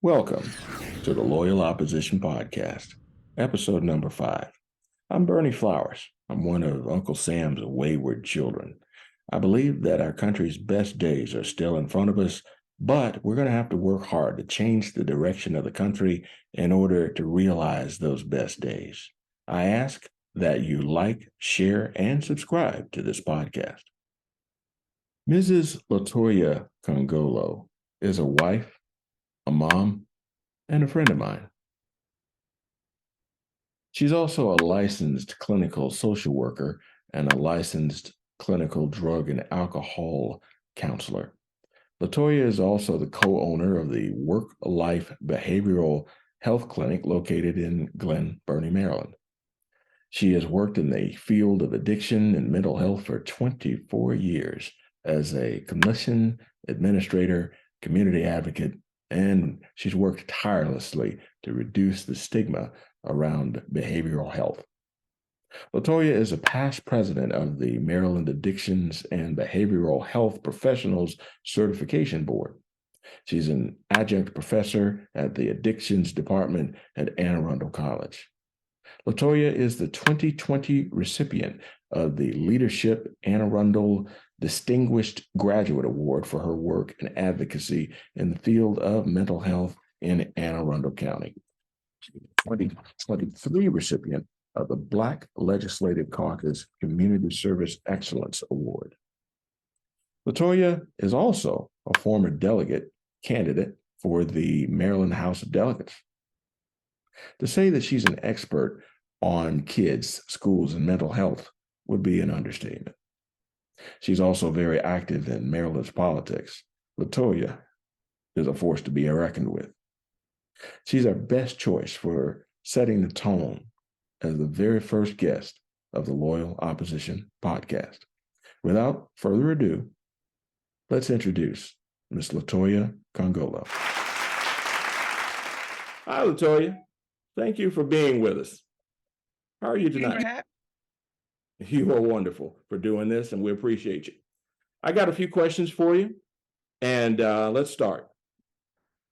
Welcome to the Loyal Opposition Podcast, episode number 5. I'm Bernie Flowers. I'm one of Uncle Sam's wayward children. I believe that our country's best days are still in front of us, but we're going to have to work hard to change the direction of the country in order to realize those best days. I ask that you like, share, and subscribe to this podcast. Mrs. LaToya Nkongolo is a wife, a mom, and a friend of mine. She's also a licensed clinical social worker and a licensed clinical drug and alcohol counselor. LaToya is also the co-owner of the Work Life Behavioral Health Clinic located in Glen Burnie, Maryland. She has worked in the field of addiction and mental health for 24 years as a clinician, administrator, community advocate, and she's worked tirelessly to reduce the stigma around behavioral health. LaToya is a past president of the Maryland Addictions and Behavioral Health Professionals Certification Board. She's an adjunct professor at the Addictions Department at Anne Arundel College. LaToya is the 2020 recipient of the Leadership Anne Arundel Distinguished Graduate Award for her work and advocacy in the field of mental health in Anne Arundel County. She's the 2023 recipient of the Black Legislative Caucus Community Service Excellence Award. LaToya is also a former delegate candidate for the Maryland House of Delegates. To say that she's an expert on kids, schools, and mental health would be an understatement. She's also very active in Maryland's politics. LaToya is a force to be reckoned with. She's our best choice for setting the tone as the very first guest of the Loyal Opposition Podcast. Without further ado, let's introduce Ms. LaToya Nkongolo. Hi, LaToya. Thank you for being with us. How are you tonight? You are wonderful for doing this, and we appreciate you. I got a few questions for you, and let's start.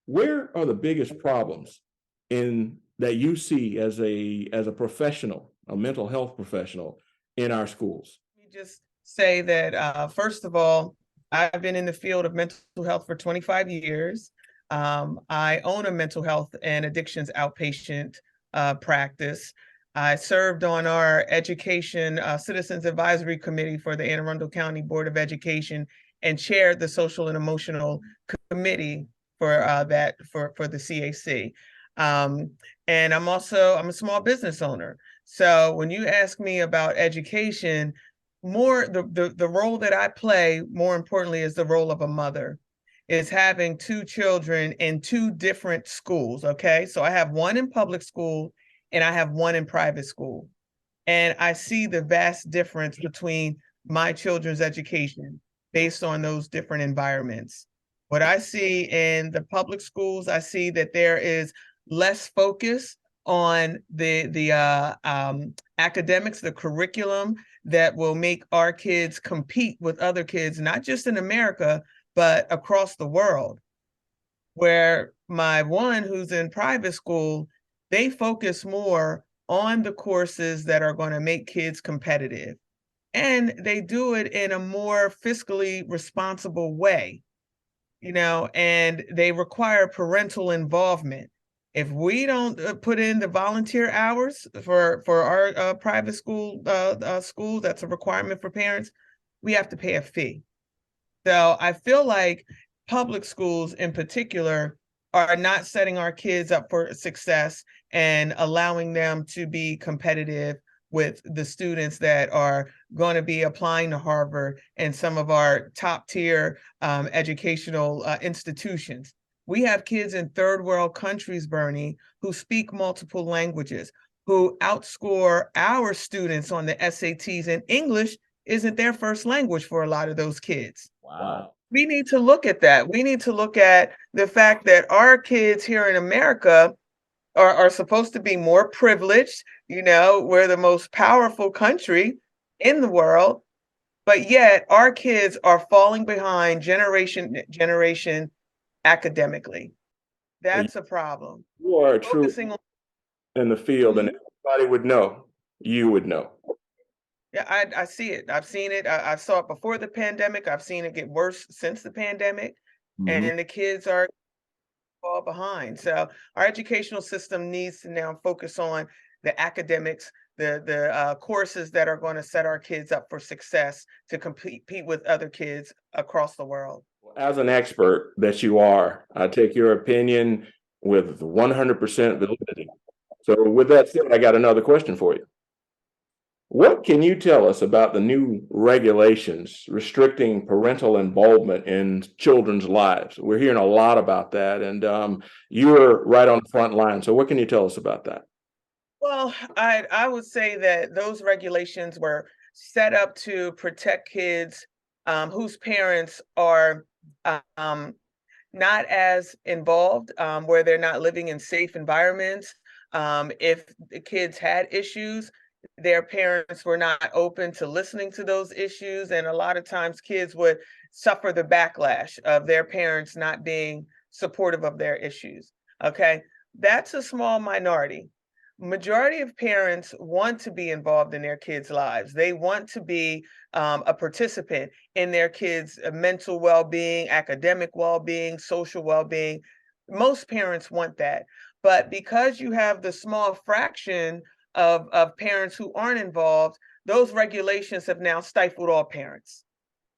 Where are the biggest problems that you see as a professional, a mental health professional, in our schools? Let me just say that first of all, I've been in the field of mental health for 25 years. I own a mental health and addictions outpatient practice. I served on our education citizens advisory committee for the Anne Arundel County Board of Education and chaired the social and emotional committee for the CAC. And I'm a small business owner. So when you ask me about education, the role that I play, more importantly, is the role of a mother, is having two children in two different schools. Okay, so I have one in public school and I have one in private school. And I see the vast difference between my children's education based on those different environments. What I see in the public schools, I see that there is less focus on the academics, the curriculum that will make our kids compete with other kids, not just in America, but across the world. Where my one who's in private school, they focus more on the courses that are going to make kids competitive. And they do it in a more fiscally responsible way, and they require parental involvement. If we don't put in the volunteer hours for our private school, that's a requirement for parents, we have to pay a fee. So I feel like public schools in particular are not setting our kids up for success and allowing them to be competitive with the students that are going to be applying to Harvard and some of our top tier educational institutions. We have kids in third world countries, Bernie, who speak multiple languages, who outscore our students on the SATs, and English isn't their first language for a lot of those kids. Wow. We need to look at that. We need to look at the fact that our kids here in America are supposed to be more privileged. We're the most powerful country in the world, but yet our kids are falling behind generation academically. That's a problem. You are a true Focusing on in the field, and Mhm. everybody would know. You would know. Yeah, I see it. I've seen it. I saw it before the pandemic. I've seen it get worse since the pandemic, Mhm. and the kids are fall behind. So our educational system needs to now focus on the academics, the courses that are going to set our kids up for success to compete with other kids across the world. As an expert that you are, I take your opinion with 100% validity. So, with that said, I got another question for you. What can you tell us about the new regulations restricting parental involvement in children's lives? We're hearing a lot about that, and you're right on the front line. So, what can you tell us about that? Well, I would say that those regulations were set up to protect kids whose parents are um, not as involved, where they're not living in safe environments. If the kids had issues, their parents were not open to listening to those issues. And a lot of times kids would suffer the backlash of their parents not being supportive of their issues. Okay. That's a small minority. Majority of parents want to be involved in their kids' lives. They want to be a participant in their kids' mental well-being, academic well-being, social well-being. Most parents want that. But because you have the small fraction of parents who aren't involved, those regulations have now stifled all parents.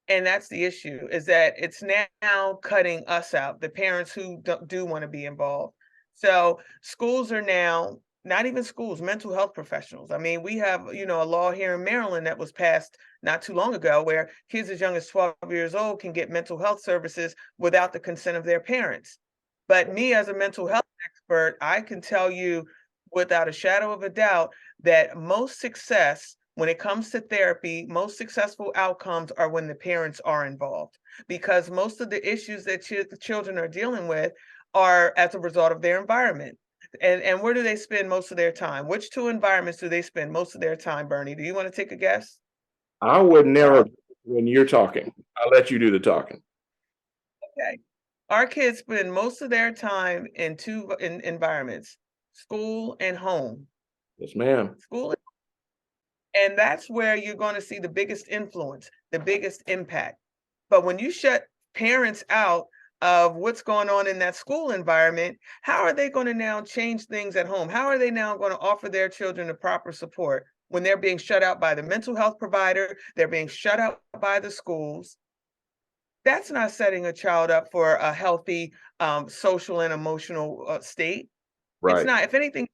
And that's the issue, is that it's now cutting us out, the parents who do want to be involved. So schools are now, not even schools, mental health professionals. I mean, we have, a law here in Maryland that was passed not too long ago where kids as young as 12 years old can get mental health services without the consent of their parents. But me as a mental health expert, I can tell you without a shadow of a doubt that most success when it comes to therapy, most successful outcomes are when the parents are involved because most of the issues that the children are dealing with are as a result of their environment. And where do they spend most of their time? Which two environments do they spend most of their time, Bernie? Do you want to take a guess? I would narrow when you're talking. I'll let you do the talking. Okay. Our kids spend most of their time in two environments, school and home. Yes, ma'am. School and that's where you're going to see the biggest influence, the biggest impact. But when you shut parents out of what's going on in that school environment, how are they going to now change things at home? How are they now going to offer their children the proper support when they're being shut out by the mental health provider? They're being shut out by the schools. That's not setting a child up for a healthy social and emotional state. It's Right. not, if anything,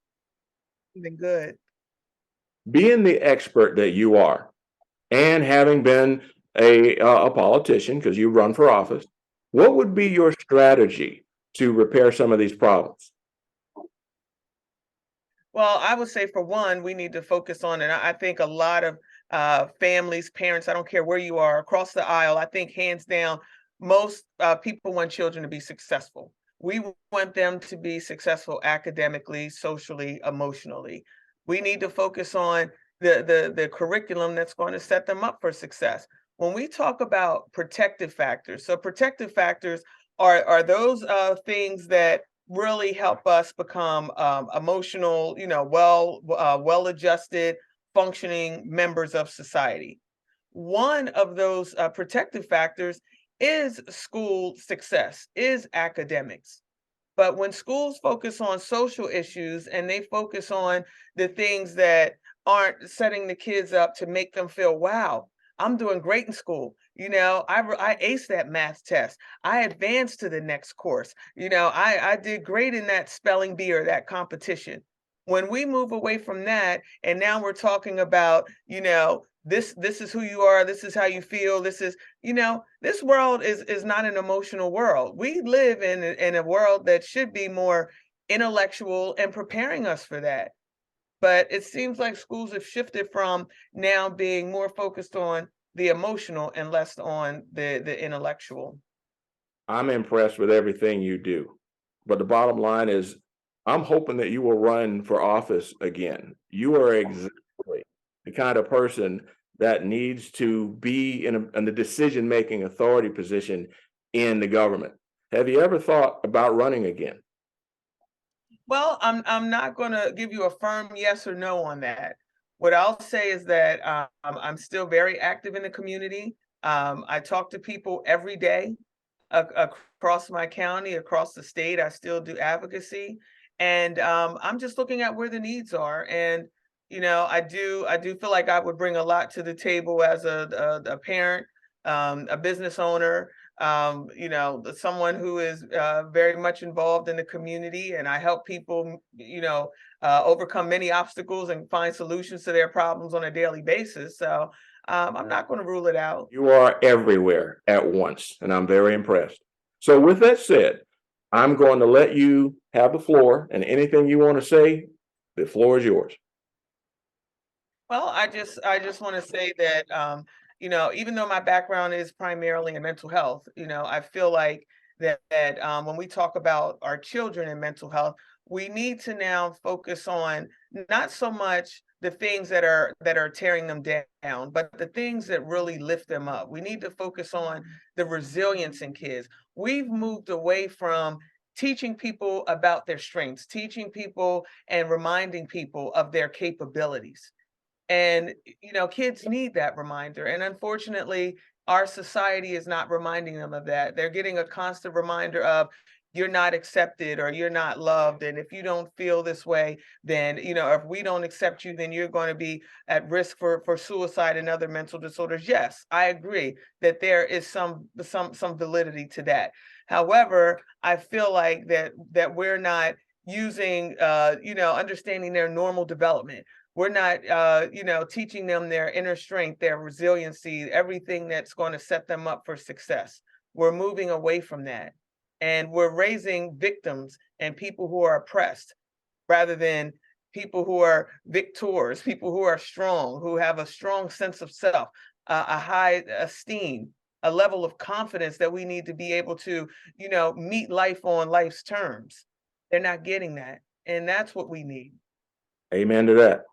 even good. Being the expert that you are, and having been a politician because you run for office, what would be your strategy to repair some of these problems? Well, I would say for one, we need to focus on, and I think a lot of families, parents, I don't care where you are across the aisle, I think hands down, most people want children to be successful. We want them to be successful academically, socially, emotionally. We need to focus on the curriculum that's going to set them up for success. When we talk about protective factors, so protective factors are those things that really help us become emotional, well adjusted, functioning members of society. One of those protective factors is school success, is academics. But when schools focus on social issues and they focus on the things that aren't setting the kids up to make them feel, wow, I'm doing great in school. I aced that math test. I advanced to the next course. I did great in that spelling bee or that competition. When we move away from that, and now we're talking about, this is who you are, this is how you feel, this world is not an emotional world. We live in a world that should be more intellectual and preparing us for that. But it seems like schools have shifted from now being more focused on the emotional and less on the intellectual. I'm impressed with everything you do. But the bottom line is, I'm hoping that you will run for office again. You are exactly the kind of person that needs to be in the decision making authority position in the government. Have you ever thought about running again? Well, I'm not gonna give you a firm yes or no on that. What I'll say is that I'm still very active in the community. I talk to people every day across my county, across the state. I still do advocacy, and I'm just looking at where the needs are. And I do feel like I would bring a lot to the table as a parent, a business owner, someone who is very much involved in the community, and I help people, overcome many obstacles and find solutions to their problems on a daily basis. So I'm not going to rule it out. You are everywhere at once, and I'm very impressed. So, with that said, I'm going to let you have the floor, and anything you want to say, the floor is yours. Well, I just want to say that even though my background is primarily in mental health, I feel like that when we talk about our children and mental health, we need to now focus on not so much the things that are tearing them down, but the things that really lift them up. We need to focus on the resilience in kids. We've moved away from teaching people about their strengths, teaching people and reminding people of their capabilities. And, kids need that reminder. And unfortunately, our society is not reminding them of that. They're getting a constant reminder of you're not accepted or you're not loved. And if you don't feel this way, then, if we don't accept you, then you're going to be at risk for suicide and other mental disorders. Yes, I agree that there is some validity to that. However, I feel like that we're not using understanding their normal development. We're not, teaching them their inner strength, their resiliency, everything that's going to set them up for success. We're moving away from that. And we're raising victims and people who are oppressed rather than people who are victors, people who are strong, who have a strong sense of self, a high esteem, a level of confidence that we need to be able to, meet life on life's terms. They're not getting that. And that's what we need. Amen to that.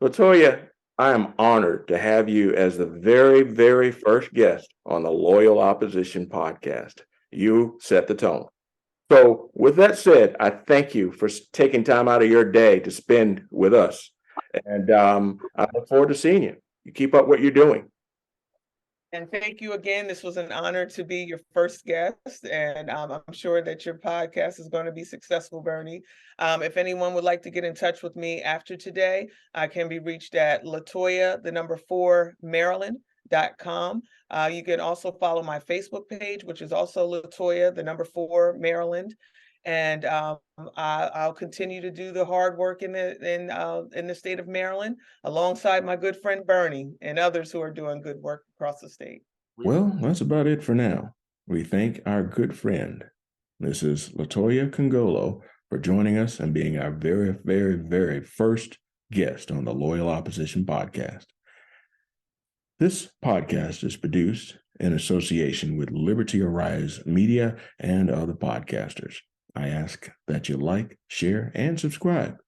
LaToya, I am honored to have you as the very, very first guest on the Loyal Opposition podcast. You set the tone. So, with that said, I thank you for taking time out of your day to spend with us. And I look forward to seeing you. You keep up what you're doing. And thank you again. This was an honor to be your first guest, and I'm sure that your podcast is going to be successful, Bernie. If anyone would like to get in touch with me after today, I can be reached at LaToya, the number 4, Maryland.com. You can also follow my Facebook page, which is also LaToya, the number 4, Maryland. And I'll continue to do the hard work in the state of Maryland, alongside my good friend Bernie and others who are doing good work across the state. Well, that's about it for now. We thank our good friend, Mrs. LaToya Nkongolo, for joining us and being our very, very, very first guest on the Loyal Opposition podcast. This podcast is produced in association with Liberty Arise Media and other podcasters. I ask that you like, share, and subscribe.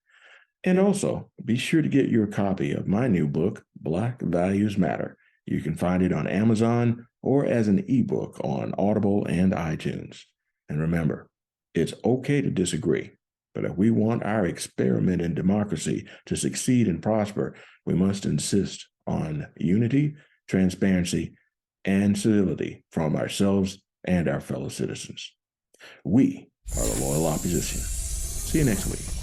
And also, be sure to get your copy of my new book, Black Values Matter. You can find it on Amazon or as an ebook on Audible and iTunes. And remember, it's okay to disagree, but if we want our experiment in democracy to succeed and prosper, we must insist on unity, transparency, and civility from ourselves and our fellow citizens. We are the Loyal Opposition. See you next week.